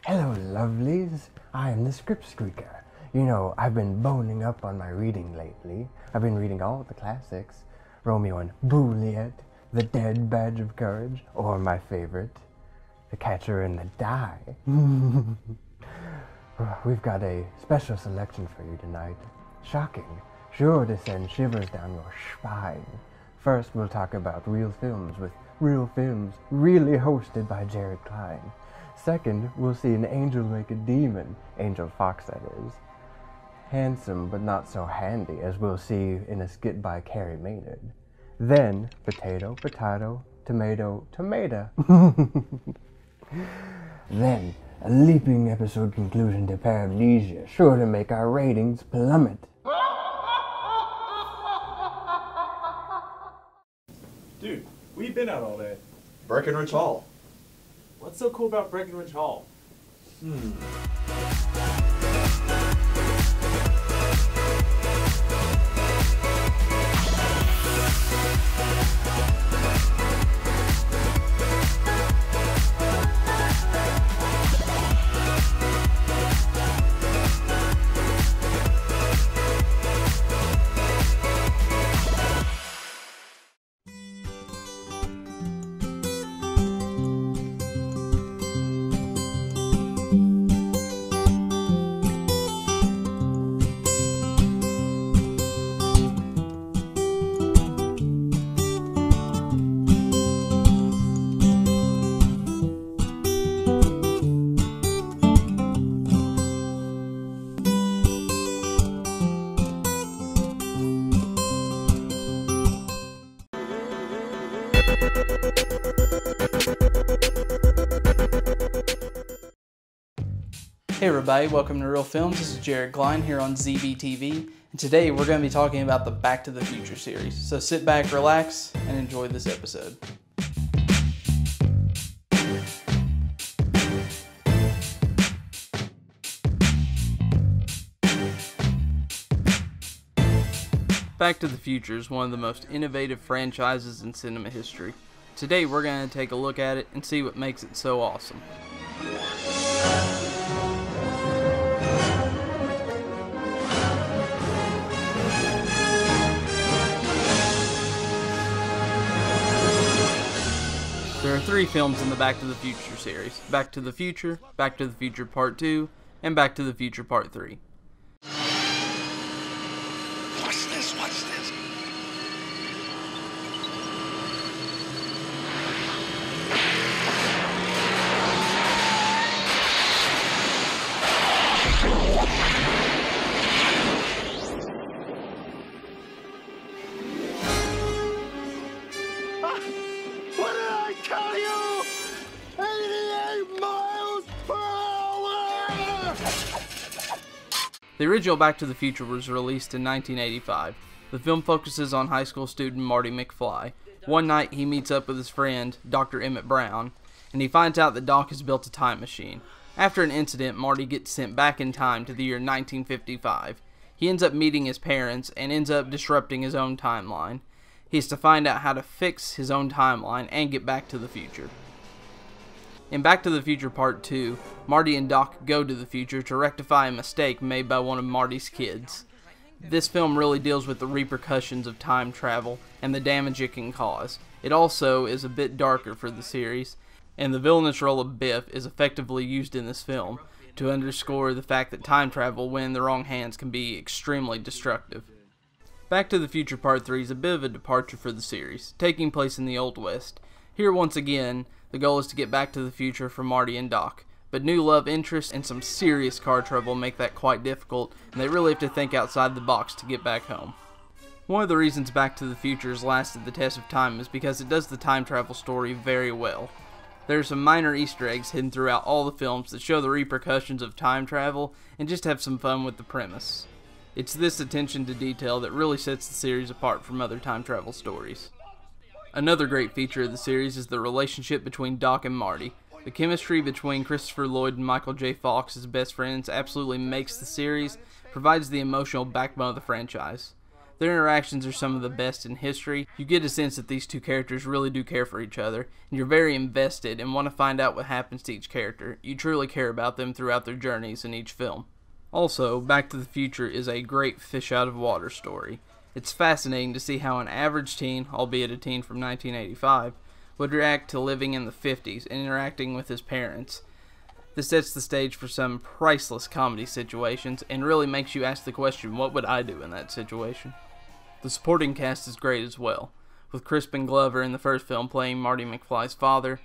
Hello, lovelies. I am the Script Squeaker. You know, I've been boning up on my reading lately. I've been reading all the classics. Romeo and Juliet, The Dead Badge of Courage, or my favorite, The Catcher in the Die. We've got a special selection for you tonight. Shocking, sure to send shivers down your spine. First, we'll talk about real films with real films, really hosted by Jared Klein. Second, we'll see an angel make a demon, Angel Fox that is. Handsome but not so handy, as we'll see in a skit by Carrie Maynard. Then, potato, potato, tomato, tomato. Then, a leaping episode conclusion to Paramnesia, sure to make our ratings plummet. Dude, where you been out all day? Breckenridge Hall. What's so cool about Breckenridge Hall? Hey everybody, welcome to Real Films. This is Jared Klein here on ZBTv, and today we're going to be talking about the Back to the Future series. So sit back, relax, and enjoy this episode. Back to the Future is one of the most innovative franchises in cinema history. Today we're going to take a look at it and see what makes it so awesome. There are 3 films in the Back to the Future series: Back to the Future Part 2, and Back to the Future Part 3. Watch this, watch this. What did I tell you? 88 miles per hour! The original Back to the Future was released in 1985. The film focuses on high school student Marty McFly. One night he meets up with his friend, Dr. Emmett Brown, and he finds out that Doc has built a time machine. After an incident, Marty gets sent back in time to the year 1955. He ends up meeting his parents and ends up disrupting his own timeline. He has to find out how to fix his own timeline and get back to the future. In Back to the Future Part 2, Marty and Doc go to the future to rectify a mistake made by one of Marty's kids. This film really deals with the repercussions of time travel and the damage it can cause. It also is a bit darker for the series, and the villainous role of Biff is effectively used in this film to underscore the fact that time travel, when in the wrong hands, can be extremely destructive. Back to the Future Part 3 is a bit of a departure for the series, taking place in the Old West. Here, once again, the goal is to get back to the future for Marty and Doc, but new love interest and some serious car trouble make that quite difficult, and they really have to think outside the box to get back home. One of the reasons Back to the Future has lasted the test of time is because it does the time travel story very well. There are some minor Easter eggs hidden throughout all the films that show the repercussions of time travel and just have some fun with the premise. It's this attention to detail that really sets the series apart from other time travel stories. Another great feature of the series is the relationship between Doc and Marty. The chemistry between Christopher Lloyd and Michael J. Fox as best friends absolutely makes the series, provides the emotional backbone of the franchise. Their interactions are some of the best in history. You get a sense that these two characters really do care for each other, and you're very invested and want to find out what happens to each character. You truly care about them throughout their journeys in each film. Also, Back to the Future is a great fish-out-of-water story. It's fascinating to see how an average teen, albeit a teen from 1985, would react to living in the 50s and interacting with his parents. This sets the stage for some priceless comedy situations and really makes you ask the question, what would I do in that situation? The supporting cast is great as well, with Crispin Glover in the first film playing Marty McFly's father,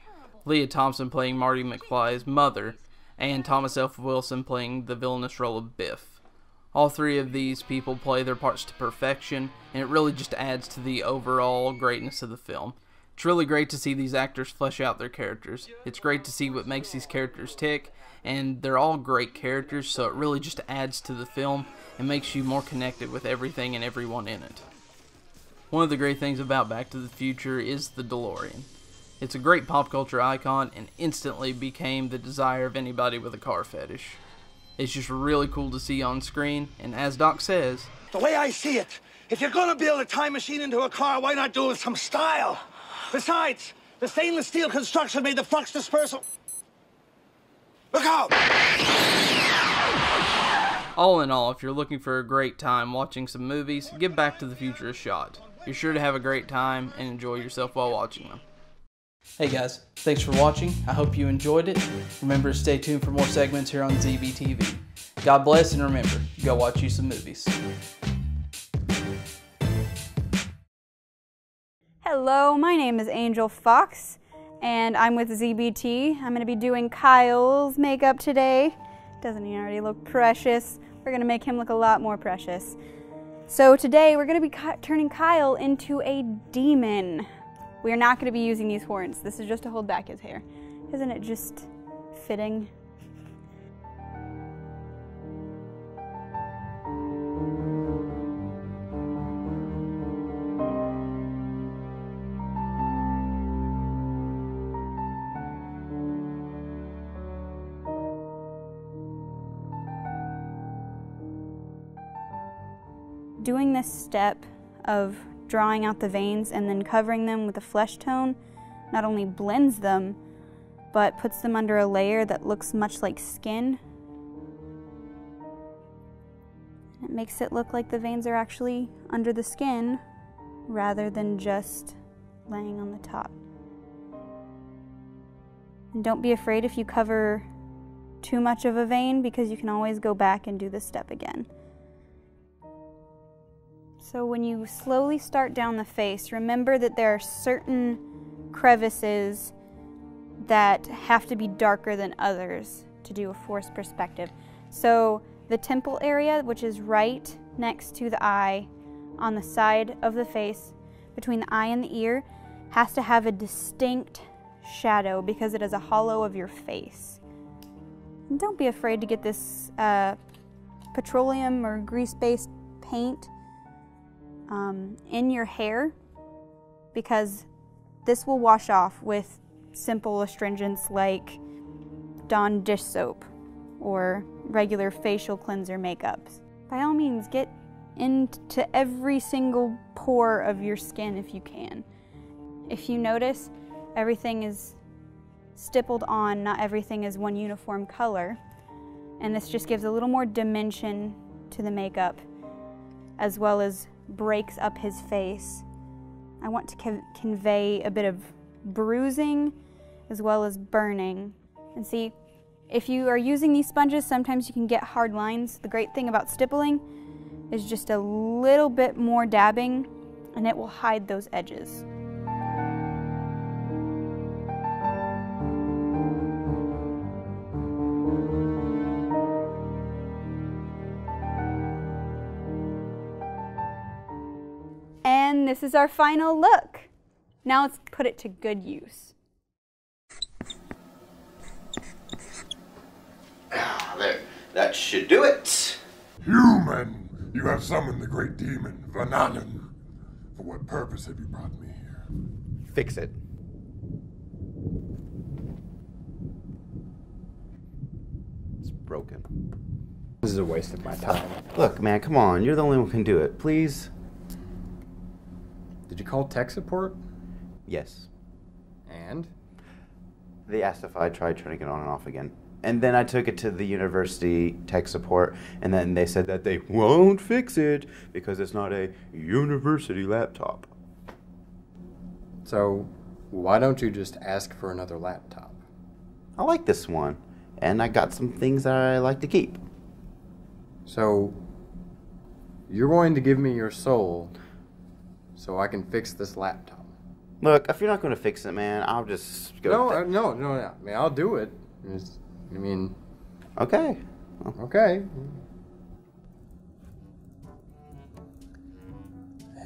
Leah Thompson playing Marty McFly's mother, and Thomas F. Wilson playing the villainous role of Biff. All three of these people play their parts to perfection, and it really just adds to the overall greatness of the film. It's really great to see these actors flesh out their characters. It's great to see what makes these characters tick, and they're all great characters, so it really just adds to the film and makes you more connected with everything and everyone in it. One of the great things about Back to the Future is the DeLorean. It's a great pop culture icon and instantly became the desire of anybody with a car fetish. It's just really cool to see on screen, and as Doc says, The way I see it, if you're gonna build a time machine into a car, why not do it with some style? Besides, the stainless steel construction made the flux dispersal. Look out! all in all, if you're looking for a great time watching some movies, give Back to the Future a shot. You're sure to have a great time and enjoy yourself while watching them. Hey guys, thanks for watching. I hope you enjoyed it. Remember to stay tuned for more segments here on ZBTv. God bless, and remember, go watch you some movies. Hello, my name is Angel Fox, and I'm with ZBT. I'm going to be doing Kyle's makeup today. Doesn't he already look precious? We're going to make him look a lot more precious. So today we're going to be turning Kyle into a demon. We are not going to be using these horns. This is just to hold back his hair. Isn't it just fitting? Doing this step of drawing out the veins and then covering them with a flesh tone not only blends them, but puts them under a layer that looks much like skin. It makes it look like the veins are actually under the skin rather than just laying on the top. And don't be afraid if you cover too much of a vein, because you can always go back and do this step again. So when you slowly start down the face, remember that there are certain crevices that have to be darker than others to do a forced perspective. So the temple area, which is right next to the eye on the side of the face, between the eye and the ear, has to have a distinct shadow because it is a hollow of your face. And don't be afraid to get this petroleum or grease-based paint in your hair, because this will wash off with simple astringents like Dawn dish soap or regular facial cleanser makeups. By all means, get into every single pore of your skin if you can. If you notice, everything is stippled on, not everything is one uniform color, and this just gives a little more dimension to the makeup, as well as breaks up his face. I want to convey a bit of bruising as well as burning. And see, if you are using these sponges, sometimes you can get hard lines. The great thing about stippling is just a little bit more dabbing and it will hide those edges. this is our final look. Now let's put it to good use. There. That should do it. Human! You have summoned the great demon, Vananen. For what purpose have you brought me here? Fix it. It's broken. This is a waste of my time. Look, man, come on. You're the only one who can do it. Please? Did you call tech support? Yes. And? They asked if I tried turning it on and off again. And then I took it to the university tech support, and then they said that they won't fix it because it's not a university laptop. So, why don't you just ask for another laptop? I like this one, and I got some things that I like to keep. So, you're going to give me your soul so I can fix this laptop? Look, if you're not going to fix it, man, I'll just go. No. I mean, I'll do it. Okay. Okay.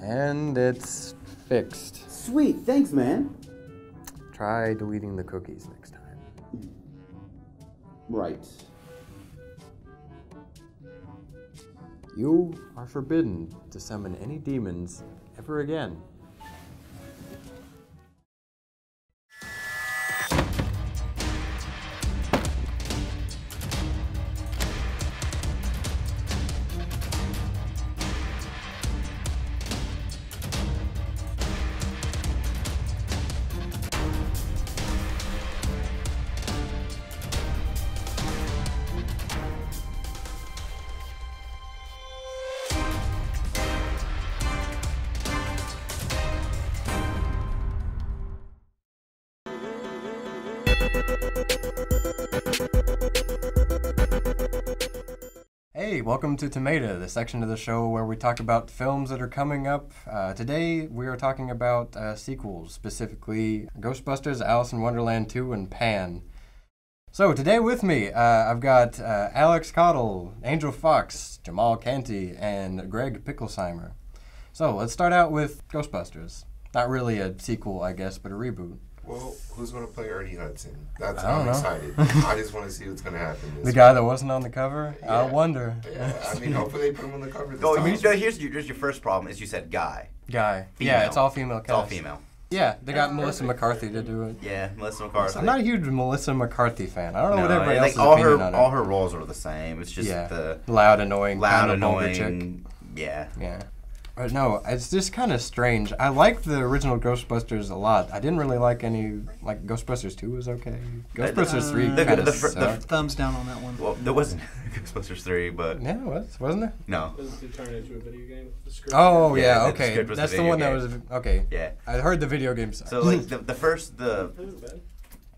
And it's fixed. Sweet, thanks, man. Try deleting the cookies next time. Right. You are forbidden to summon any demons ever again. Hey, welcome to Tomato, the section of the show where we talk about films that are coming up. Today we are talking about sequels, specifically Ghostbusters, Alice in Wonderland 2, and Pan. So today with me, I've got Alex Cottle, Angel Fox, Jamal Canty, and Greg Picklesheimer. So let's start out with Ghostbusters. Not really a sequel, I guess, but a reboot. Well, who's going to play Ernie Hudson? That's I don't I'm know. excited. I just want to see what's going to happen. The guy that wasn't on the cover? Yeah. I wonder. Yeah, I mean, hopefully they put him on the cover this Oh, time. here's your first problem is you said guy. Guy. Female. Yeah, it's all female cast. It's all female. Yeah, they got Melissa McCarthy to do it. Yeah, Melissa McCarthy. I'm not a huge Melissa McCarthy fan. I don't know what No, everybody else's all opinion her on all her. her roles are the same. It's just the loud, annoying, loud, kind of vulgar annoying. chick. Yeah. Yeah. But no, it's just kind of strange. I liked the original Ghostbusters a lot. I didn't really like any, like Ghostbusters 2 was okay. Ghostbusters 3 the- kind the of fir- the sucked. Thumbs down on that one. Well, there wasn't Ghostbusters 3, but Yeah, it was, wasn't it? no. Doesn't it turn into a video game? The script? Oh, Yeah, yeah, the okay. script was the That's the video one that game. was, okay. Yeah. I heard the video game sucked. So like the It wasn't bad.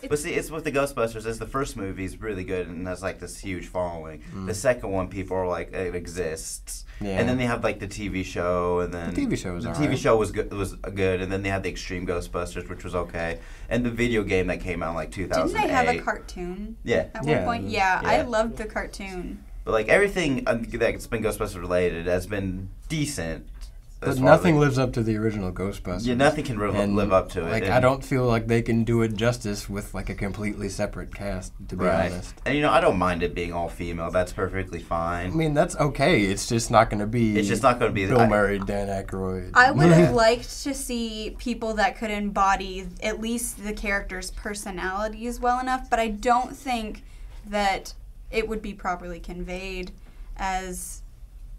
But see, it's with the Ghostbusters. Is the first movie is really good and has like this huge following. The second one, people are like, it exists. Yeah. And then they have like the TV show, and then The TV show was the alright. TV show was good, and then they had the Extreme Ghostbusters, which was okay, and the video game that came out in like 2008. Didn't they have a cartoon Yeah. at Yeah. one point? Yeah, I Yeah. loved the cartoon. But like everything that's been Ghostbusters related has been decent. But as far nothing as, like, lives up to the original Ghostbusters. Yeah, nothing can And, live up to it. Like, and- I don't feel like they can do it justice with like a completely separate cast, to be Right. honest. And you know, I don't mind it being all female. That's perfectly fine. I mean, that's okay. It's just not going to be. It's just not going to be Bill Murray, Dan Aykroyd. I would have liked to see people that could embody at least the characters' personalities well enough, but I don't think that it would be properly conveyed as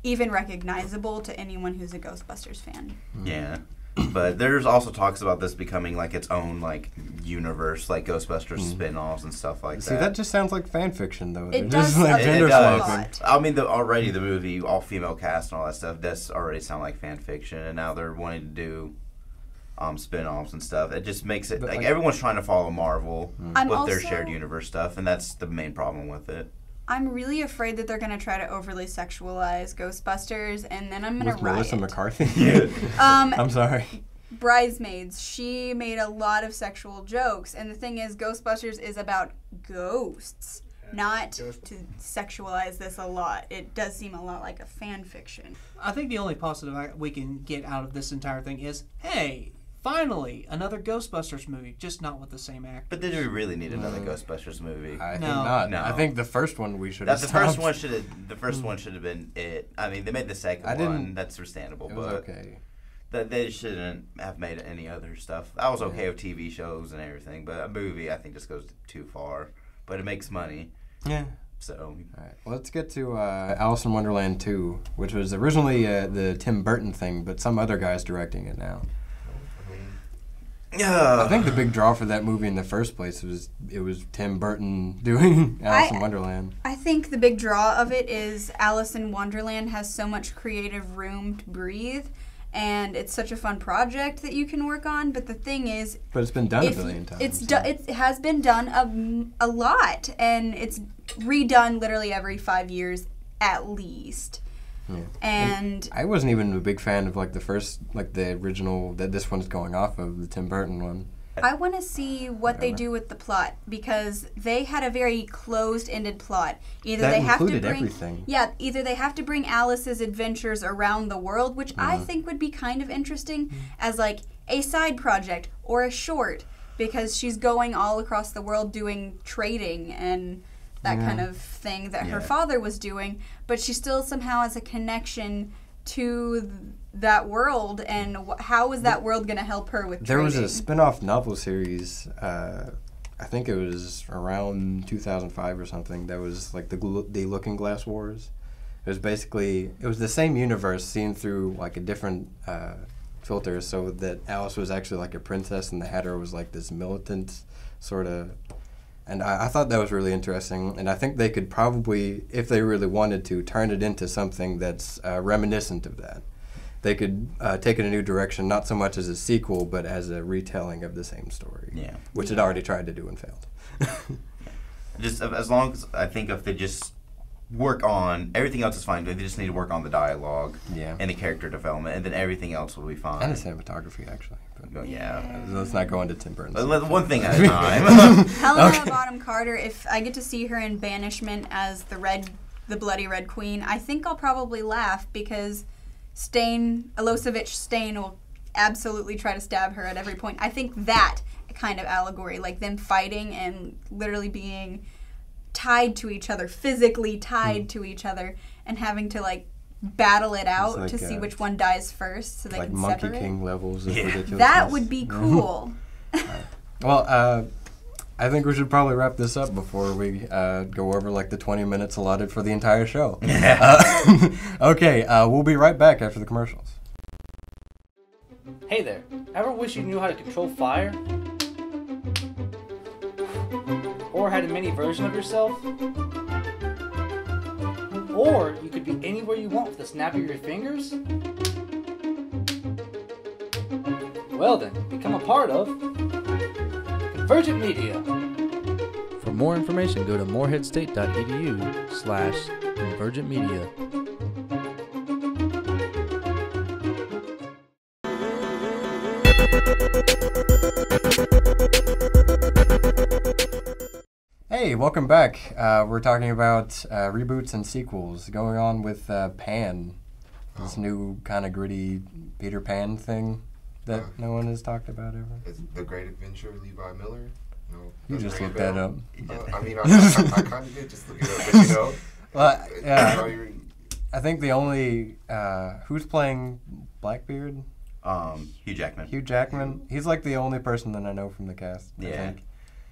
even recognizable to anyone who's a Ghostbusters fan. Yeah. But there's also talks about this becoming like its own like universe, like Ghostbusters spin-offs and stuff like See, that just sounds like fan fiction, though. It They're does just like a gender does. swapping. lot. I mean, already the movie, all female cast and all that stuff, does already sound like fan fiction, and now they're wanting to do spin-offs and stuff. It just makes it But, like like- everyone's trying to follow Marvel I'm with their also- shared universe stuff, and that's the main problem with it. I'm really afraid that they're going to try to overly sexualize Ghostbusters, and then I'm going With to riot. Melissa McCarthy. Um, I'm sorry. Bridesmaids, she made a lot of sexual jokes, and the thing is, Ghostbusters is about ghosts. not to sexualize this a lot. It does seem a lot like a fan fiction. I think the only positive we can get out of this entire thing is, hey, finally, another Ghostbusters movie, just not with the same actor. But did we really need another Ghostbusters movie? I think No. not. No. I think the first one we should have The stopped. first one should have been it. I mean, they made the second one. That's understandable, It was but okay. they shouldn't have made any other stuff. I was okay with TV shows and everything, but a movie I think just goes too far. But it makes money, Yeah. so. All right. Well, let's get to Alice in Wonderland 2, which was originally the Tim Burton thing, but some other guy's directing it now. Yeah. I think the big draw for that movie in the first place was Tim Burton doing Alice in Wonderland. I think the big draw of it is Alice in Wonderland has so much creative room to breathe, and it's such a fun project that you can work on. But the thing is, But it's been done a billion times. It has been done a lot, and it's redone literally every 5 years at least. Yeah. And I wasn't even a big fan of the original that this one's going off of, the Tim Burton one. I want to see what they do with the plot, because they had a very closed-ended plot. Either That they have to included bring everything. either they have to bring Alice's adventures around the world, which I think would be kind of interesting as like a side project or a short, because she's going all across the world doing trading and that kind of thing that her father was doing, but she still somehow has a connection to that world, and how is that world going to help her with There trading? was a spin-off novel series, I think it was around 2005 or something, that was like the Looking Glass Wars. It was basically, it was the same universe seen through like a different filter, so that Alice was actually like a princess and the Hatter was like this militant sort of. And I thought that was really interesting, and I think they could probably, if they really wanted to, turn it into something that's reminiscent of that. They could take it a new direction, not so much as a sequel, but as a retelling of the same story. Yeah. Which it already tried to do and failed. Just as long as I think if they just work on everything else is fine. They just need to work on the dialogue and the character development, and then everything else will be fine. And the cinematography, actually. But, yeah. Let's not go into Tim Burton. One thing at a time. Helena Bonham Carter, if I get to see her in Banishment as the Bloody Red Queen, I think I'll probably laugh, because Alosevich Stain will absolutely try to stab her at every point. I think that kind of allegory, like them fighting and literally being tied to each other, physically tied to each other, and having to like battle it out like, to see which one dies first, so they like can Monkey separate. King levels of ridiculousness. That would be cool. Well, I think we should probably wrap this up before we go over like the 20 minutes allotted for the entire show. Okay, we'll be right back after the commercials. Hey there, ever wish you knew how to control fire? Or had a mini version of yourself? Or you could be anywhere you want with a snap of your fingers? Well then, become a part of Convergent Media. For more information, go to moreheadstate.edu/convergentmedia. Hey, welcome back. We're talking about reboots and sequels, going on with Pan, this new kind of gritty Peter Pan thing that no one has talked about ever. It's The Great Adventure of Levi Miller. No, You just looked that up. I mean, I kind of did just look it up, but you know. Well, yeah, I think the only who's playing Blackbeard? Hugh Jackman. Hugh Jackman. He's like the only person that I know from the cast. I think.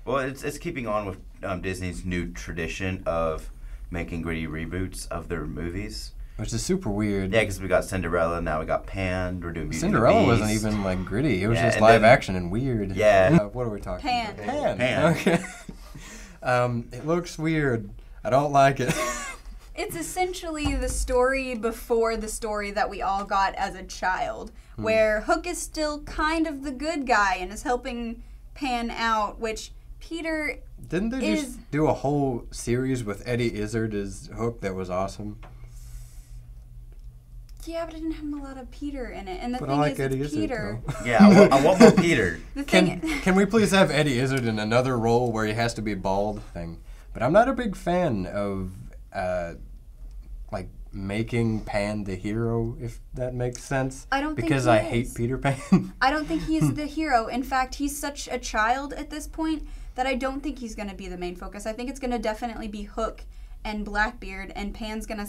Well, it's keeping on with Disney's new tradition of making gritty reboots of their movies. Which is super weird. Yeah, because we got Cinderella, now we got Pan, we're doing Beauty Cinderella and the Beast. wasn't even like gritty. It was just live action and weird. Yeah. What are we talking Pan. about? Pan. Okay. It looks weird. I don't like it. It's essentially the story before the story that we all got as a child, where Hook is still kind of the good guy and is helping Pan out, which Peter Didn't they just do a whole series with Eddie Izzard as Hook that was awesome? Yeah, but it didn't have a lot of Peter in it. And the But thing I like is, Eddie it's Izzard, Peter. though. Yeah, I want more Peter. The thing Can we please have Eddie Izzard in another role where he has to be bald? But I'm not a big fan of like making Pan the hero, if that makes sense. I don't think because he I is. hate Peter Pan. I don't think he's the hero. In fact, he's such a child at this point that I don't think he's going to be the main focus. I think it's going to definitely be Hook and Blackbeard, and Pan's going to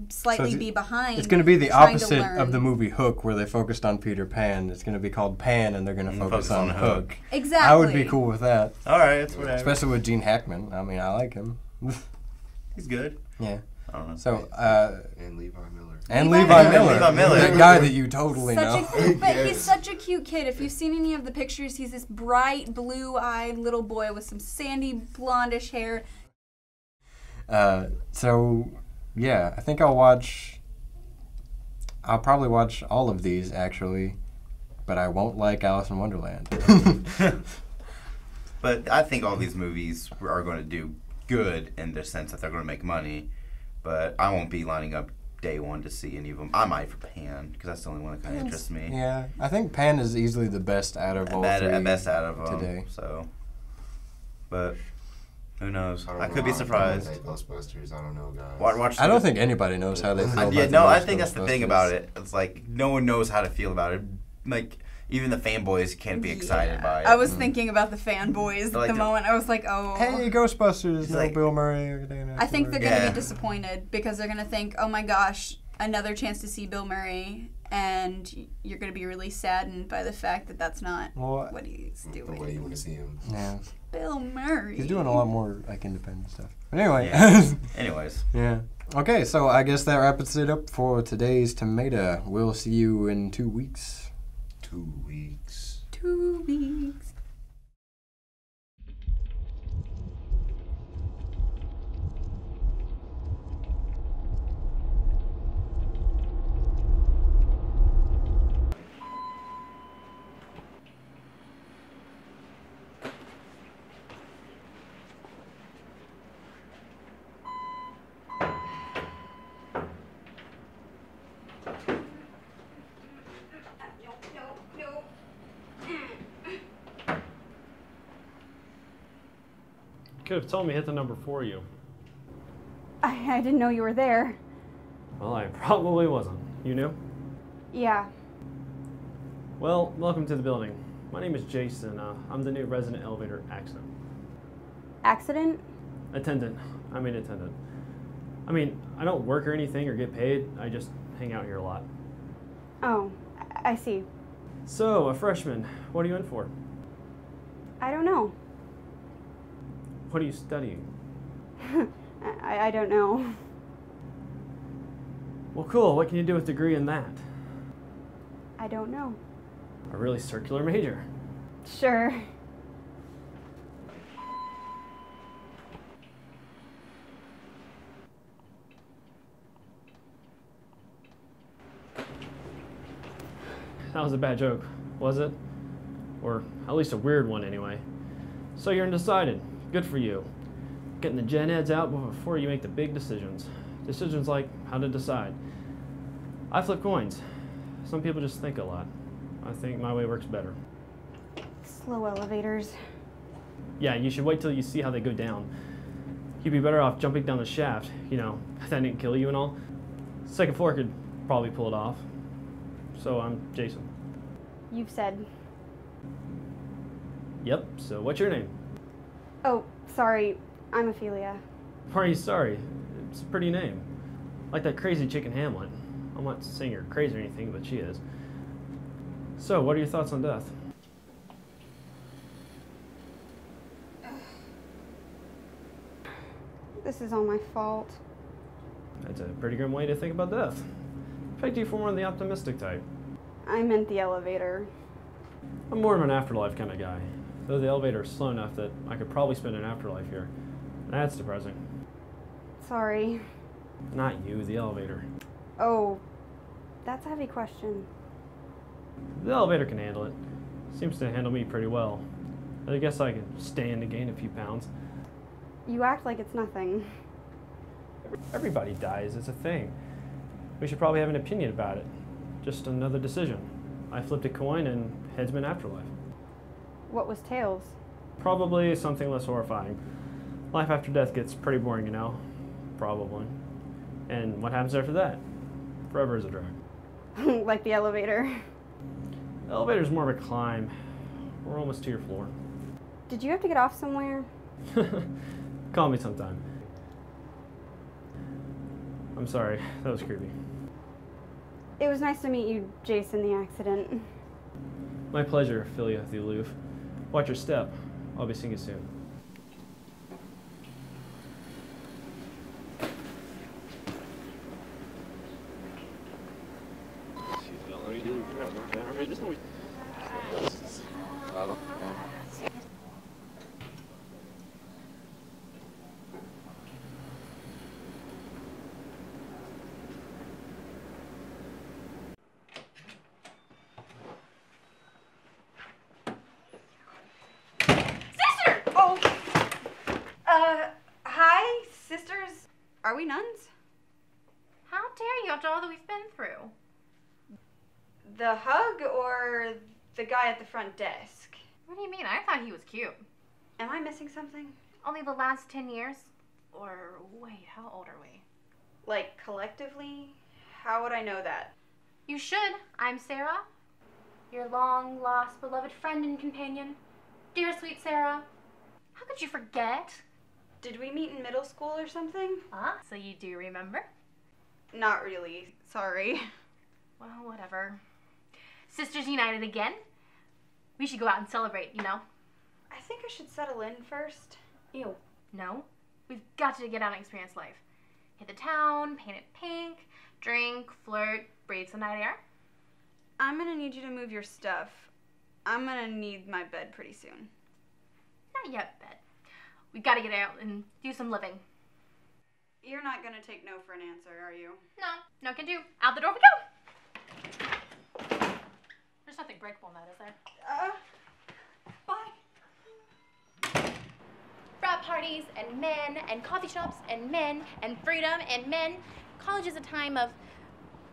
slightly be behind. It's going to be the opposite of the movie Hook, where they focused on Peter Pan. It's going to be called Pan, and they're going to focus on Hook. Exactly. I would be cool with that. All right, it's whatever. Especially with Gene Hackman. I mean, I like him. He's good. Yeah. I don't know. So, and Levi Miller. And Levi Miller. Levi Miller. That guy that you totally know. But he's such a cute kid. If you've seen any of the pictures, he's this bright, blue-eyed little boy with some sandy, blondish hair. So, yeah, I think I'll probably watch all of these, actually, but I won't like Alice in Wonderland. But I think all these movies are going to do good in the sense that they're going to make money, but I won't be lining up day one to see any of them. I might for Pan, because that's the only one that kind of interests me. Yeah, I think Pan is easily the best out of all three best out of them today. So, but who knows? I could know be how surprised. I Ghostbusters. I don't know, guys. Watch I don't think anybody knows how they feel about yeah, the no, I most think that's the thing Ghostbusters. about it. It's like no one knows how to feel about it. Like even the fanboys can't be excited by it. I was thinking about the fanboys Like at the moment. I was like, oh. Hey, Ghostbusters, no like, Bill Murray. I think they're going to be disappointed because they're going to think, oh my gosh, another chance to see Bill Murray, and you're going to be really saddened by the fact that that's not what he's doing. The way you want to see him. Yeah. Bill Murray. He's doing a lot more like independent stuff. But anyway. Yeah. Anyways. Yeah. Okay, so I guess that wraps it up for today's Tomato. We'll see you in 2 weeks. 2 weeks. 2 weeks. Could have told me hit the number for you. I didn't know you were there. Well, I probably wasn't. You knew? Yeah. Well, welcome to the building. My name is Jason. I'm the new resident elevator accident. Accident? Attendant. I mean attendant. I mean, I don't work or anything or get paid. I just hang out here a lot. Oh, I see. So, a freshman. What are you in for? I don't know. What are you studying? I don't know. Well, cool. What can you do with a degree in that? I don't know. A really circular major. Sure. That was a bad joke, was it? Or at least a weird one anyway. So you're undecided. Good for you. Getting the gen eds out before you make the big decisions. Decisions like how to decide. I flip coins. Some people just think a lot. I think my way works better. Slow elevators. Yeah, you should wait till you see how they go down. You'd be better off jumping down the shaft, you know, if that didn't kill you and all. Second floor could probably pull it off. So I'm Jason. You've said. Yep, so what's your name? Oh, sorry. I'm Ophelia. Why are you sorry? It's a pretty name. Like that crazy chick in Hamlet. I'm not saying you're crazy or anything, but she is. So, what are your thoughts on death? This is all my fault. That's a pretty grim way to think about death. Picked you for more of the optimistic type. I meant the elevator. I'm more of an afterlife kind of guy. Though the elevator is slow enough that I could probably spend an afterlife here. That's depressing. Sorry. Not you, the elevator. Oh, that's a heavy question. The elevator can handle it. Seems to handle me pretty well. I guess I can stand to gain a few pounds. You act like it's nothing. Everybody dies, it's a thing. We should probably have an opinion about it. Just another decision. I flipped a coin and heads been afterlife. What was tails? Probably something less horrifying. Life after death gets pretty boring, you know? Probably. And what happens after that? Forever is a drug. Like the elevator. The elevator's more of a climb. We're almost to your floor. Did you have to get off somewhere? Call me sometime. I'm sorry, that was creepy. It was nice to meet you, Jason the accident. My pleasure, Philia the aloof. Watch your step. I'll be seeing you soon. Hi, sisters. Are we nuns? How dare you after all that we've been through? The hug or the guy at the front desk? What do you mean? I thought he was cute. Am I missing something? Only the last 10 years? Or wait, how old are we? Like, collectively? How would I know that? You should. I'm Sarah, your long-lost beloved friend and companion. Dear sweet Sarah, how could you forget? Did we meet in middle school or something? So you do remember? Not really. Sorry. Well, whatever. Sisters united again. We should go out and celebrate, you know? I think I should settle in first. Ew. No. We've got to get out and experience life. Hit the town, paint it pink, drink, flirt, breathe some night air. I'm gonna need you to move your stuff. I'm gonna need my bed pretty soon. Not yet, bed. We've got to get out and do some living. You're not gonna take no for an answer, are you? No can do. Out the door we go! There's nothing breakable in that, is there? Bye. Frat parties and men and coffee shops and men and freedom and men. College is a time of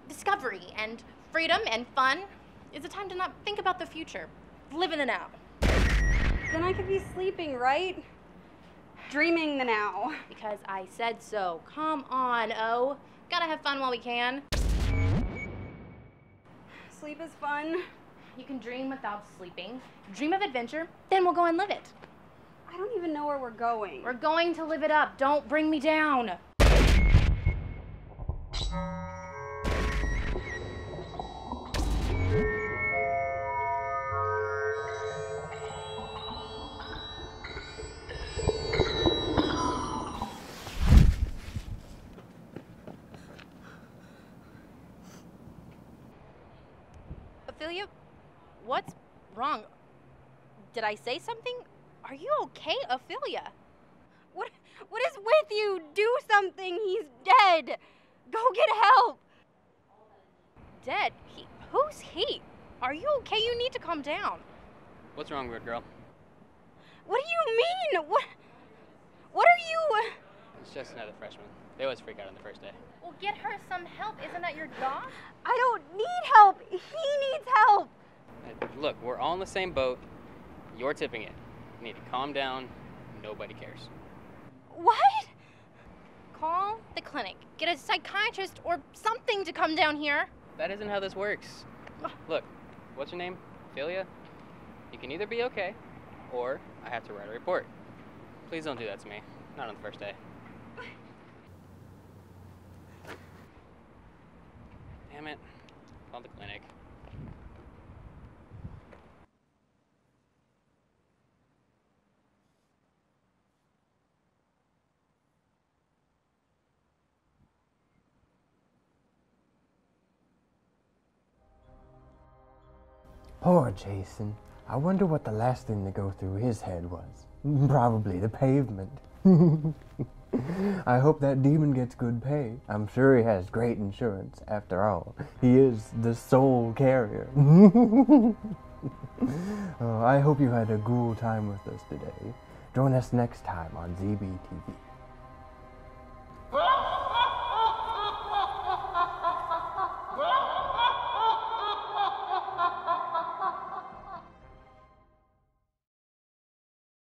discovery and freedom and fun. It's a time to not think about the future. Live in the now. Then I could be sleeping, right? Dreaming the now. Because I said so. Come on, oh. Gotta have fun while we can. Sleep is fun. You can dream without sleeping. Dream of adventure, then we'll go and live it. I don't even know where we're going. We're going to live it up. Don't bring me down. Ophelia, what's wrong? Did I say something? Are you okay, Ophelia? What is with you? Do something. He's dead. Go get help. Dead? Who's he? Are you okay? You need to calm down. What's wrong, weird girl? What do you mean? What are you? It's just another freshman. They always freak out on the first day. Well, get her some help. Isn't that your job? I don't need help. He needs help. Look, we're all in the same boat. You're tipping it. You need to calm down. Nobody cares. What? Call the clinic. Get a psychiatrist or something to come down here. That isn't how this works. Look, what's your name? Philia? You can either be okay, or I have to write a report. Please don't do that to me. Not on the first day. Damn it. Call the clinic. Poor Jason. I wonder what the last thing to go through his head was. Probably the pavement. I hope that demon gets good pay. I'm sure he has great insurance. After all, he is the soul carrier. I hope you had a cool time with us today. Join us next time on ZBTv.